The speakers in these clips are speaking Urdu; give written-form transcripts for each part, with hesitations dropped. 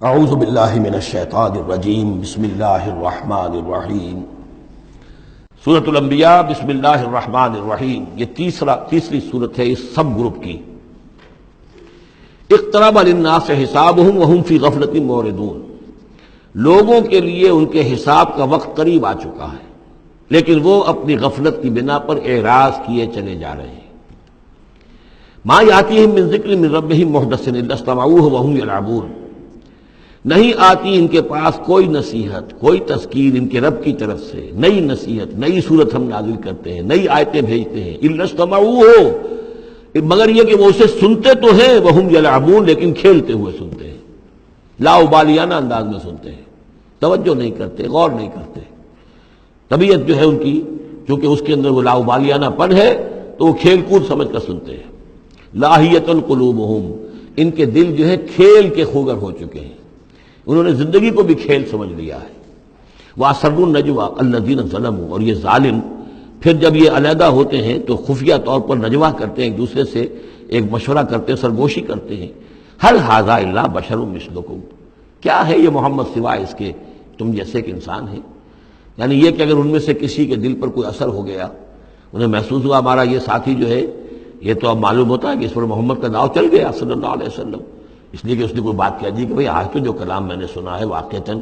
اعوذ باللہ من الشیطان الرجیم بسم اللہ الرحمن الرحیم سورۃ الانبیاء بسم اللہ الرحمن الرحیم۔ یہ تیسری سورت ہے اس سب گروپ کی۔ اقترب للناس حسابهم وهم فی غفلۃ معرضون، لوگوں کے لیے ان کے حساب کا وقت قریب آ چکا ہے لیکن وہ اپنی غفلت کی بنا پر اعراض کیے چلے جا رہے ہیں۔ ما یاتیہم من ذکر من ربہم محدث الا استمعوہ وهم یلعبون، نہیں آتی ان کے پاس کوئی نصیحت، کوئی تذکیر ان کے رب کی طرف سے، نئی نصیحت، نئی صورت ہم نازل کرتے ہیں، نئی آیتیں بھیجتے ہیں، الا استمعوہ، مگر یہ کہ وہ اسے سنتے تو ہیں، وہم یلعبون، لیکن کھیلتے ہوئے سنتے ہیں، لا ابالیانہ انداز میں سنتے ہیں، توجہ نہیں کرتے، غور نہیں کرتے۔ طبیعت جو ہے ان کی، چونکہ اس کے اندر وہ لا ابالیانہ پن ہے تو وہ کھیل کود سمجھ کر سنتے ہیں۔ لاہیۃ قلوبہم، ان کے دل جو ہے کھیل کے خوگر ہو چکے ہیں، انہوں نے زندگی کو بھی کھیل سمجھ لیا ہے۔ وَأَسَرُّوا النَّجْوَىٰ الَّذِينَ ظَلَمُوا، اور یہ ظالم پھر جب یہ علیحدہ ہوتے ہیں تو خفیہ طور پر نجوا کرتے ہیں، ایک دوسرے سے ایک مشورہ کرتے ہیں، سرگوشی کرتے ہیں۔ هَلْ هَٰذَا إِلَّا بَشَرٌ مِثْلُكُمْ، کیا ہے یہ محمد سوائے اس کے تم جیسے ایک انسان ہے؟ یعنی یہ کہ اگر ان میں سے کسی کے دل پر کوئی اثر ہو گیا، انہیں محسوس ہوا ہمارا یہ ساتھی جو ہے، یہ تو اب معلوم ہوتا ہے کہ اس پر محمد کا داؤ چل گیا صلی اللہ علیہ وسلم، اس لیے کہ اس نے کوئی بات کہہ دی کہ بھئی آج تو جو کلام میں نے سنا ہے واقعتاً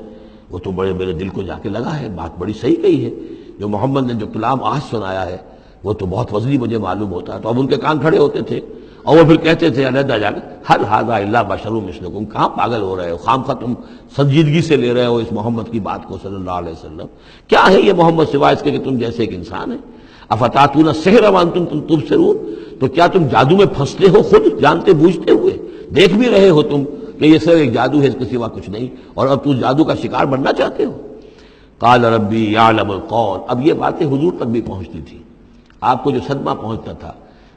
وہ تو بڑے میرے دل کو جا کے لگا ہے، بات بڑی صحیح کہی ہے، جو محمد نے جو کلام آج سنایا ہے وہ تو بہت وزنی مجھے معلوم ہوتا ہے۔ تو اب ان کے کان کھڑے ہوتے تھے اور وہ پھر کہتے تھے علیحدہ جا کے، هَلْ هَٰذَا إِلَّا بَشَرٌ مِثْلُكُمْ، کہاں پاگل ہو رہے ہو، خامخواہ تم سنجیدگی سے لے رہے ہو اس محمد کی بات کو صلی اللہ علیہ وسلم، کیا ہے یہ محمد سوائے اس کے کہ تم جیسے ایک انسان ہے؟ افتاتون السحر وانتم تبصرون، تو کیا تم جادو میں پھنستے ہو خود جانتے بوجھتے ہوئے، دیکھ بھی رہے ہو تم کہ یہ صرف ایک جادو ہے، اس کے سوا کچھ نہیں، اور اب تم جادو کا شکار بننا چاہتے ہو؟ قال ربی یعلم القول، اب یہ باتیں حضور تک بھی پہنچتی تھی، آپ کو جو صدمہ پہنچتا تھا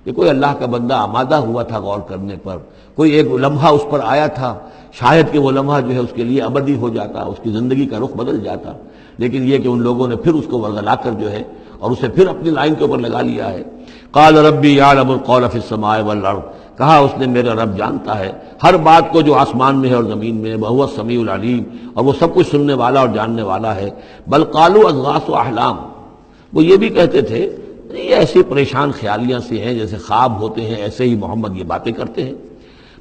کہ کوئی اللہ کا بندہ آمادہ ہوا تھا غور کرنے پر، کوئی ایک لمحہ اس پر آیا تھا، شاید کہ وہ لمحہ جو ہے اس کے لیے ابدی ہو جاتا، اس کی زندگی کا رخ بدل جاتا، لیکن یہ کہ ان لوگوں نے پھر اس کو ورگلا کر جو ہے اور اسے پھر اپنی لائن کے اوپر لگا لیا ہے۔ قال ربی یعلم القول فی السماء والارض، کہا اس نے میرا رب جانتا ہے ہر بات کو جو آسمان میں ہے اور زمین میں ہے، وہو السمیع العلیم، اور وہ سب کچھ سننے والا اور جاننے والا ہے۔ بل قالوا اضغاث احلام، وہ یہ بھی کہتے تھے یہ ایسی پریشان خیالیاں سے ہیں جیسے خواب ہوتے ہیں، ایسے ہی محمد یہ باتیں کرتے ہیں۔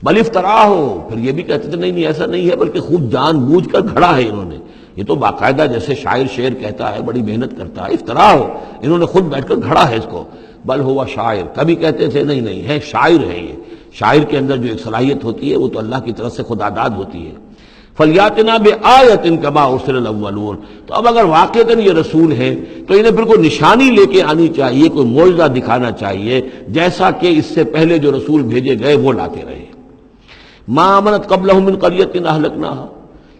بل افتراہ ہو، پھر یہ بھی کہتے تھے نہیں ایسا نہیں ہے، بلکہ خوب جان بوجھ کر گھڑا ہے انہوں نے، یہ تو باقاعدہ جیسے شاعر شعر کہتا ہے بڑی محنت کرتا ہے، افتراء ہو، انہوں نے خود بیٹھ کر گھڑا ہے اس کو۔ بل ہوا شاعر، کبھی کہتے تھے نہیں ہے شاعر ہے، یہ شاعر کے اندر جو ایک صلاحیت ہوتی ہے وہ تو اللہ کی طرف سے خدا داد ہوتی ہے۔ فلیاتنا بآیۃ کما ارسل الاولون، تو اب اگر واقعتاً یہ رسول ہے تو انہیں پھر کوئی نشانی لے کے آنی چاہیے، کوئی معجزہ دکھانا چاہیے جیسا کہ اس سے پہلے جو رسول بھیجے گئے وہ لاتے رہے۔ ما آمنت قبلہم من قریۃ اہلکناھا،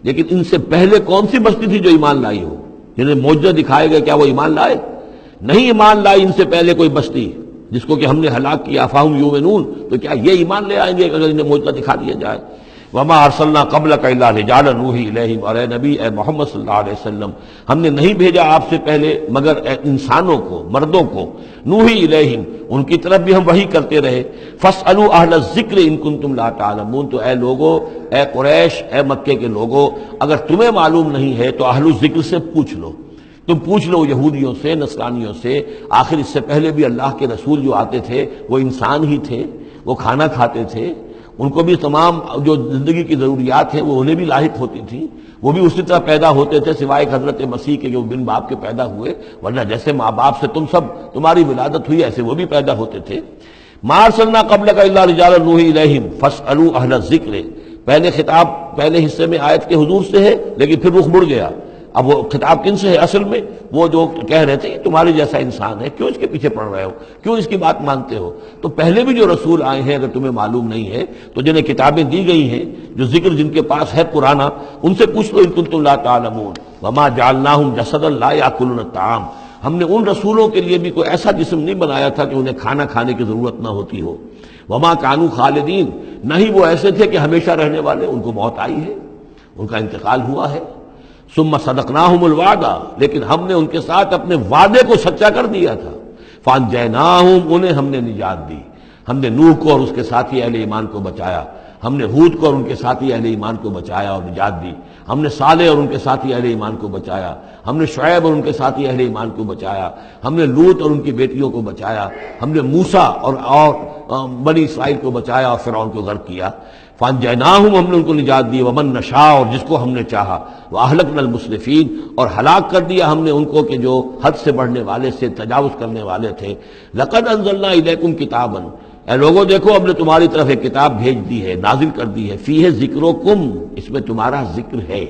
لیکن ان سے پہلے کون سی بستی تھی جو ایمان لائی ہو، جنہیں معجزہ دکھائے گئے، کیا وہ ایمان لائے؟ نہیں ایمان لائی ان سے پہلے کوئی بستی جس کو کہ ہم نے ہلاک کیا، فاہم یؤمنون، تو کیا یہ ایمان لے آئیں گے اگر انہیں معجزہ دکھا دیا جائے؟ وما ارسلنا قبلک الا رجالا نوحی الیہم، اور اے نبی اے محمد صلی اللہ علیہ وسلم، ہم نے نہیں بھیجا آپ سے پہلے مگر انسانوں کو، مردوں کو، نوحی الیہم، ان کی طرف بھی ہم وحی کرتے رہے۔ فاسألوا اہل الذکر ان کنتم لا تعلمون، تو اے لوگو، اے قریش، اے مکے کے لوگو، اگر تمہیں معلوم نہیں ہے تو اہل الذکر سے پوچھ لو، تم پوچھ لو یہودیوں سے، نصرانیوں سے، آخر اس سے پہلے بھی اللہ کے رسول جو آتے تھے وہ انسان ہی تھے، وہ کھانا کھاتے تھے، ان کو بھی تمام جو زندگی کی ضروریات ہیں وہ انہیں بھی لاحق ہوتی تھیں، وہ بھی اسی طرح پیدا ہوتے تھے سوائے حضرت مسیح کے جو بن باپ کے پیدا ہوئے، ورنہ جیسے ماں باپ سے تم سب تمہاری ولادت ہوئی ایسے وہ بھی پیدا ہوتے تھے۔ ما ارسلنا قبلک الا رجالا نوحی الیہم فاسألوا اہل الذکر، پہلے خطاب پہلے حصے میں آیت کے حضور سے ہے لیکن پھر رخ مڑ گیا، اب وہ خطاب کن سے ہے؟ اصل میں وہ جو کہہ رہے تھے یہ تمہارے جیسا انسان ہے، کیوں اس کے پیچھے پڑ رہے ہو، کیوں اس کی بات مانتے ہو؟ تو پہلے بھی جو رسول آئے ہیں اگر تمہیں معلوم نہیں ہے تو جنہیں کتابیں دی گئی ہیں، جو ذکر جن کے پاس ہے پرانا، ان سے پوچھ لو ان کنتم لا تعلمون۔ وما جعلناہم جسدا لا یاکلون الطعام، ہم نے ان رسولوں کے لیے بھی کوئی ایسا جسم نہیں بنایا تھا کہ انہیں کھانا کھانے کی ضرورت نہ ہوتی ہو۔ وما کانوا خالدین، نہیں وہ ایسے تھے کہ ہمیشہ رہنے والے، ان کو موت آئی ہے، ان کا انتقال ہوا ہے۔ ثم صدقناہم الوعدہ، لیکن ہم نے ان کے ساتھ اپنے وعدے کو سچا کر دیا تھا۔ فانجیناہم، انہیں ہم نے نجات دی، ہم نے نوح کو اور اس کے ساتھی اہل ایمان کو بچایا، ہم نے ہود کو اور ان کے ساتھی اہل ایمان کو بچایا اور نجات دی، ہم نے صالح اور ان کے ساتھی اہل ایمان کو بچایا، ہم نے شعیب اور ان کے ساتھی اہل ایمان کو بچایا، ہم نے لوط اور ان کی بیٹیوں کو بچایا، ہم نے موسیٰ اور بنی اسرائیل کو بچایا اور فرعون کو غرق کیا۔ فانجیناہم، ہم نے ان کو نجات دی، ومن نشاء، اور جس کو ہم نے چاہا، واہلکنا المسرفین، اور ہلاک کر دیا ہم نے ان کو کہ جو حد سے بڑھنے والے سے تجاوز کرنے والے تھے۔ لقد انزلنا الیکم کتابا، اے لوگوں دیکھو ہم نے تمہاری طرف ایک کتاب بھیج دی ہے، نازل کر دی ہے، فیہ ذکرکم، اس میں تمہارا ذکر ہے۔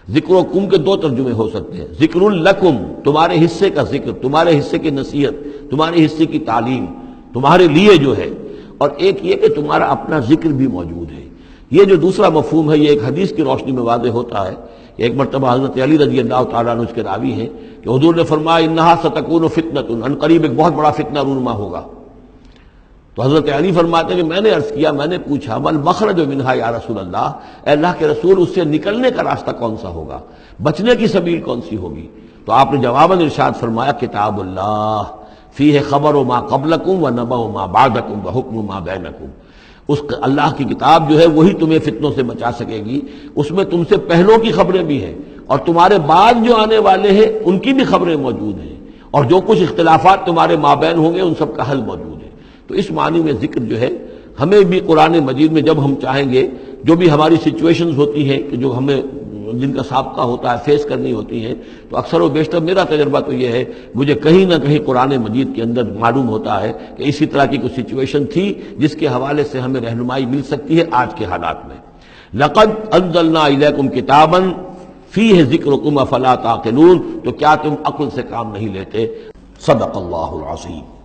ذکر و کم کے دو ترجمے ہو سکتے ہیں، ذکر لکم، تمہارے حصے کا ذکر، تمہارے حصے کی نصیحت، تمہارے حصے کی تعلیم، تمہارے لیے جو ہے، اور ایک یہ کہ تمہارا اپنا ذکر بھی موجود ہے۔ یہ جو دوسرا مفہوم ہے یہ ایک حدیث کی روشنی میں واضح ہوتا ہے۔ ایک مرتبہ حضرت علی رضی اللہ تعالیٰ عنہ اس کے راوی ہیں کہ حضور نے فرمایا انہا ستکون فتنۃ، ان قریب ایک بہت بڑا فتنہ رونما ہوگا۔ تو حضرت علی فرماتے ہیں کہ میں نے عرض کیا، میں نے پوچھا مل مخرج منہا یا رسول اللہ، اے اللہ کے رسول اس سے نکلنے کا راستہ کون سا ہوگا، بچنے کی سبیل کون سی ہوگی؟ تو آپ نے جواباً ارشاد فرمایا کتاب اللہ فیہ خبر ما قبلکم و نبأ ما بعدکم و حکم ما بینکم، اس اللہ کی کتاب جو ہے وہی تمہیں فتنوں سے بچا سکے گی، اس میں تم سے پہلوں کی خبریں بھی ہیں اور تمہارے بعد جو آنے والے ہیں ان کی بھی خبریں موجود ہیں، اور جو کچھ اختلافات تمہارے مابین ہوں گے ان سب کا حل موجود ہے۔ تو اس معنی میں ذکر جو ہے ہمیں بھی قرآن مجید میں جب ہم چاہیں گے، جو بھی ہماری سچویشنز ہوتی ہیں کہ جو ہمیں جن کا سابقہ ہوتا ہے فیس کرنی ہوتی ہیں، تو اکثر و بیشتر میرا تجربہ تو یہ ہے، مجھے کہیں نہ کہیں قرآن مجید کے اندر معلوم ہوتا ہے کہ اسی طرح کی کوئی سچویشن تھی جس کے حوالے سے ہمیں رہنمائی مل سکتی ہے آج کے حالات میں۔ لقد انزلنا الیکم کتابا فیہ ذکرکم افلا تعقلون، تو کیا تم عقل سے کام نہیں لیتے؟ صدق اللہ العظیم۔